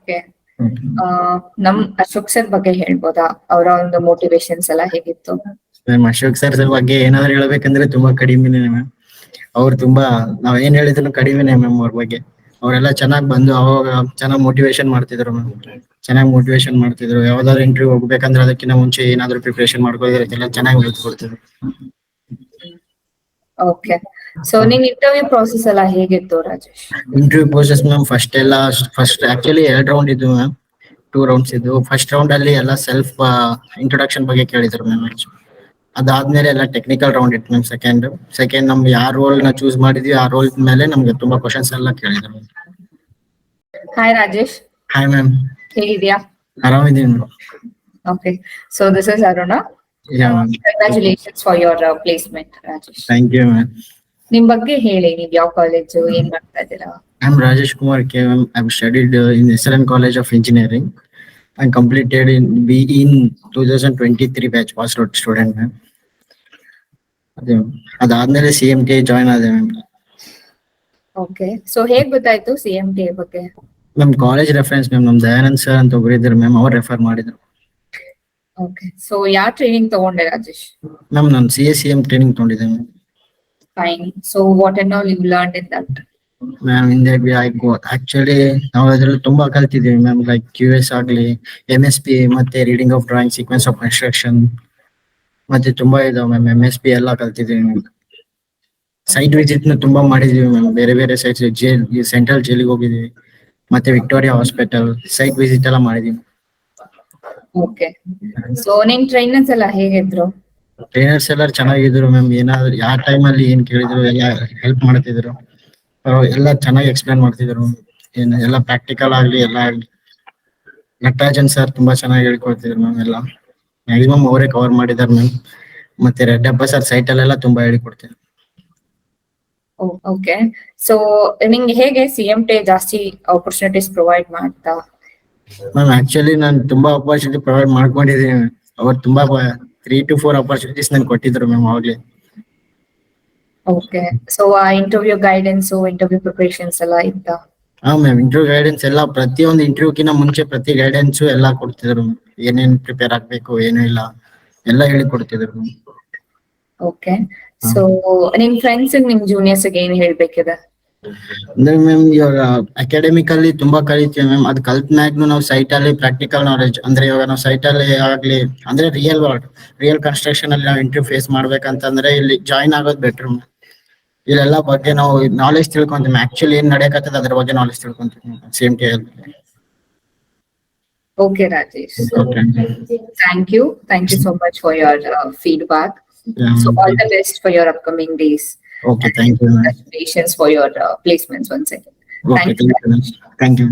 Okay. ನಮ್ Ashok sir ಬಗ್ಗೆ ಹೇಳ್ಬೋದಾ? ಅವರ ಒಂದು ಮೋಟಿವೇಶನ್ಸ್ ಎಲ್ಲ ಹೇಗಿತ್ತು? ಅಶೋಕ್ ಸರ್ ಬಗ್ಗೆ ಏನಾದ್ರು ಹೇಳ್ಬೇಕಂದ್ರೆ ತುಂಬಾ ಕಡಿಮೆನೆ ಮ್ಯಾಮ್. ಅವ್ರು ತುಂಬಾ ನಾವ್ ಏನ್ ಹೇಳಿದ್ರು ಕಡಿಮೆನೆ ಮ್ಯಾಮ್ ಅವ್ರ ಬಗ್ಗೆ. ಅವರೆಲ್ಲ ಚೆನ್ನಾಗ್ ಬಂದು ಅವಾಗ ಚೆನ್ನಾಗ್ ಮೋಟಿವೇಶನ್ ಮಾಡ್ತಿದ್ರು ಮ್ಯಾಮ್. ಚೆನ್ನಾಗಿ ಮೋಟಿವೇಶನ್ ಮಾಡ್ತಿದ್ರು. ಯಾವ್ದಾದ್ರು ಇಂಟರ್ವ್ಯೂ ಹೋಗ್ಬೇಕಂದ್ರೆ ಅದಕ್ಕಿಂತ ಮುಂಚೆ ಏನಾದ್ರು ಪ್ರಿಪರೇಷನ್ ಮಾಡ್ಕೊಳ್ಳೋದಕ್ಕೆಲ್ಲ ಚೆನ್ನಾಗಿ ಹೇಳ್ಕೊಡ್ತಿದ್ರು. ಓಕೆ. ಸೊ ನಿನ್ ಇಂಟರ್ವ್ಯೂ ಪ್ರೋಸೆಸ್ ಎಲ್ಲ ಹೇಗಿತ್ತು Rajesh? Interview process ma'am first actually 2 round ಇದ್ವು ಮ್ಯಾಮ್. 2 ರೌಂಡ್ಸ್ ಇದ್ವು. ಫಸ್ಟ್ ರೌಂಡ್ ಅಲ್ಲಿ ಎಲ್ಲ ಸೆಲ್ಫ್ ಇಂಟ್ರೊಡಕ್ಷನ್ ಬಗ್ಗೆ ಕೇಳಿದ್ರು ಮ್ಯಾಮ್. ಅದಾದ್ಮೇಲೆ ಎಲ್ಲ ಟೆಕ್ನಿಕಲ್ ರೌಂಡ್ ಇತ್ತು ಮ್ಯಾಮ್. ಸೆಕೆಂಡ್ ನಮ್ಗೆ ಯಾವ ರೋಲ್ ನ ಚೂಸ್ ಮಾಡಿದ್ವಿ ಆ ರೋಲ್ ಮೇಲೆ ನಮ್ಗೆ ತುಂಬಾ ಕ್ವಶನ್ಸ್ ಎಲ್ಲ ಕೇಳಿದ್ರು. ಹಾಯ್ ರಾಜೇಶ್. Hi ma'am. ಹೇಗಿದ್ಯಾ? ಆರಾಮಿದ್ದೀನಿ ma'am. Okay, so this is Aruna. Yeah, ma'am. Congratulations for your placement, Rajesh. Thank you, ma'am. ನಿಮ್ ಬಗ್ಗೆ ಹೇಳಿ, ನೀವ್ ಯಾವ ಕಾಲೇಜು, ಏನ್ ಮಾಡ್ತಾ ಇದ್ದೀರಾ? I'm Rajesh Kumar KM. I've studied in SLN College of Engineering and completed in 2023 batch pass out student, ma'am. ಅದಾದ್ಮೇಲೆ CMTI join ಆದೆ ಮ್ಯಾಮ್. ಓಕೆ, ಸೊ ಹೇಗ್ ಗೊತ್ತಾಯ್ತು CMTI ಬಗ್ಗೆ? ನಮ್ ಕಾಲೇಜ್ ರೆಫರೆನ್ಸ್ ಮ್ಯಾಮ್. ನಮ್ ದಯಾನಂದ್ ಸರ್ ಅಂತ ಒಬ್ರು ಇದ್ರು ಮ್ಯಾಮ್, ಅವ್ರು ರೆಫರ್ ಮಾಡಿದ್ರು. ಓಕೆ, ಸೊ ಯಾವ ಟ್ರೈನಿಂಗ್ ತಗೊಂಡೆ ರಾಜೇಶ್? ಮ್ಯಾಮ್ ನಾನು CACM ಟ್ರೈನಿಂಗ್ ತಗೊಂಡಿದ್ದೆ ma'am. Fine. So what and all you learned in that? Ma'am in that I got actually ನಾವು ಅದ್ರಲ್ಲಿ ತುಂಬಾ ಕಲ್ತಿದ್ದೀವಿ ಮ್ಯಾಮ್. ಲೈಕ್ QS ಆಗ್ಲಿ, MSP ಮತ್ತೆ reading of drawing, sequence of construction ಮತ್ತೆ ತುಂಬಾ ಇದಾವೆ ಮ್ಯಾಮ್. MSP ಎಲ್ಲ ಕಲ್ತಿದ್ದೀವಿ ಮ್ಯಾಮ್. ಸೈಟ್ ವಿಸಿಟ್ ನ ತುಂಬಾ ಮಾಡಿದೀವಿ ಮ್ಯಾಮ್. ಬೇರೆ ಬೇರೆ ಸೈಟ್ಸ್, ಸೆಂಟ್ರಲ್ ಜೈಲಿಗೆ ಹೋಗಿದೀವಿ, ಮತ್ತೆ ವಿಕ್ಟೋರಿಯಾ ಹಾಸ್ಪಿಟಲ್ ಸೈಟ್ ವಿಸಿಟ್ ಎಲ್ಲ ಮಾಡಿದೀವಿ. ಓಕೆ, ಸೊ ನಿಮ್ ಟ್ರೈನರ್ಸ್ ಎಲ್ಲ ಹೇಗಿದ್ರು? ಟ್ರೈನರ್ಸ್ ಎಲ್ಲ ಚೆನ್ನಾಗಿದ್ರು ಮ್ಯಾಮ್. ಏನಾದ್ರು ಯಾವ ಟೈಮ್ ಅಲ್ಲಿ ಏನ್ ಕೇಳಿದ್ರು ಎಲ್ಲ ಹೆಲ್ಪ್ ಮಾಡ್ತಿದ್ರು. ಎಲ್ಲ ಚೆನ್ನಾಗಿ ಎಕ್ಸ್ಪ್ಲೇನ್ ಮಾಡ್ತಿದ್ರು. ಎಲ್ಲ ಪ್ರಾಕ್ಟಿಕಲ್ ಆಗ್ಲಿ ಎಲ್ಲ ಆಗ್ಲಿ. ನಟರಾಜನ್ ಸರ್ ತುಂಬಾ ಚೆನ್ನಾಗಿ ಹೇಳ್ಕೊಡ್ತಿದ್ರು ಮ್ಯಾಮ್. ಎಲ್ಲ ಮ್ಯಾಕ್ಸಿಮಮ್ ಅವರೇ ಕವರ್ ಮಾಡಿದಾರೆ ಮ್ಯಾಮ್. ಮತ್ತೆ ರೆಡ್ಡಪ್ಪ ಸರ್ ಸೈಟ್ ಅಲ್ಲೆಲ್ಲ ತುಂಬಾ ಹೇಳಿಕೊಡ್ತಿದ್ರು. ಓಕೆ, ಸೊ ನಿಂಗೆ ಹೇಗೆ CMTI ಜಾಸ್ತಿ ಆಪರ್ಚುನಿಟೀಸ್ ಪ್ರೊವೈಡ್ ಮಾಡ್ತಾ? ಮ್ಯಾಮ್ ಆಕ್ಚುಲಿ ನಾನು ತುಂಬಾ ಆಪರ್ಚುನಿಟಿ ಪ್ರೊವೈಡ್ ಮಾಡ್ಕೊಂಡಿದ್ದೀನಿ. ಅವ್ರು ತುಂಬಾ 3 to 4 ಆಪರ್ಚುನಿಟೀಸ್ ನನ್ಗೆ ಕೊಟ್ಟಿದ್ರು ಮ್ಯಾಮ್ ಅವಾಗ್ಲೇ. ಓಕೆ, ಸೊ ಆ ಇಂಟರ್ವ್ಯೂ ಗೈಡೆನ್ಸ್, ಇಂಟರ್ವ್ಯೂ ಪ್ರಿಪರೇಷನ್ಸ್ ಎಲ್ಲ ಇತ್ತಾ? ಹಾ ಮ್ಯಾಮ್, ಇಂಟರ್ವ್ಯೂ ಗೈಡೆನ್ಸ್ ಎಲ್ಲ ಪ್ರತಿಯೊಂದು ಇಂಟರ್ವ್ಯೂಕಿನ ಮುಂಚೆ ಪ್ರತಿ ಗೈಡೆನ್ಸ್ ಎಲ್ಲ ಕೊಡ್ತಿದ್ರು. ಏನೇನ್ ಪ್ರಿಪೇರ್ ಆಗ್ಬೇಕು ಏನು ಇಲ್ಲ ಎಲ್ಲ ಹೇಳಿ ಕೊಡ್ತಿದ್ರು. ಓಕೆ, ಸೊ ನಿಮ್ ಫ್ರೆಂಡ್ಸ್ ನಿಮ್ ಜೂನಿಯರ್ಸ್ ಏನ್ ಹೇಳ್ಬೇಕಿದೆ? ಅಂದ್ರೆ ಮ್ಯಾಮ್ ಇವಾಗ ಅಕಾಡೆಮಿಕಲ್ಲಿ ತುಂಬಾ ಕಲಿತೀವಿ ಮ್ಯಾಮ್. ಅದು ಕಲ್ತ್ಮ್ಯಾಗ್ನು ನಾವು ಸೈಟ್ ಅಲ್ಲಿ ಪ್ರಾಕ್ಟಿಕಲ್ ನಾಲೆಜ್, ಅಂದ್ರೆ ಇವಾಗ ನಾವು ಸೈಟ್ ಅಲ್ಲಿ ಆಗ್ಲಿ ಅಂದ್ರೆ ರಿಯಲ್ ಕನ್ಸ್ಟ್ರಕ್ಷನ್ ಅಲ್ಲಿ ನಾವು ಇಂಟರ್ವ್ಯೂ ಫೇಸ್ ಮಾಡ್ಬೇಕಂತಂದ್ರೆ ಇಲ್ಲಿ ಜಾಯಿನ್ ಆಗೋದು ಬೆಟರ್ ಮ್ಯಾಮ್. ಇಲ್ಲೆಲ್ಲ ಬಗ್ಗೆ ನಾವು ನಾಲೆಜ್ ತಿಳ್ಕೊಂತೀವಿ. ಆಕ್ಚುಲಿ ಏನ್ ನಡೆಯಕತ್ತದ ಅದ್ರ ಬಗ್ಗೆ ನಾಲೆಜ್ ತಿಳ್ಕೊಂತೀವಿ CMTI ಅಲ್ಲಿ. Okay, Rajesh. So, thank you so much for your feedback. Yeah, so all the best for your upcoming days. Okay, thank you. Congratulations for your placements once again. Okay, thank you.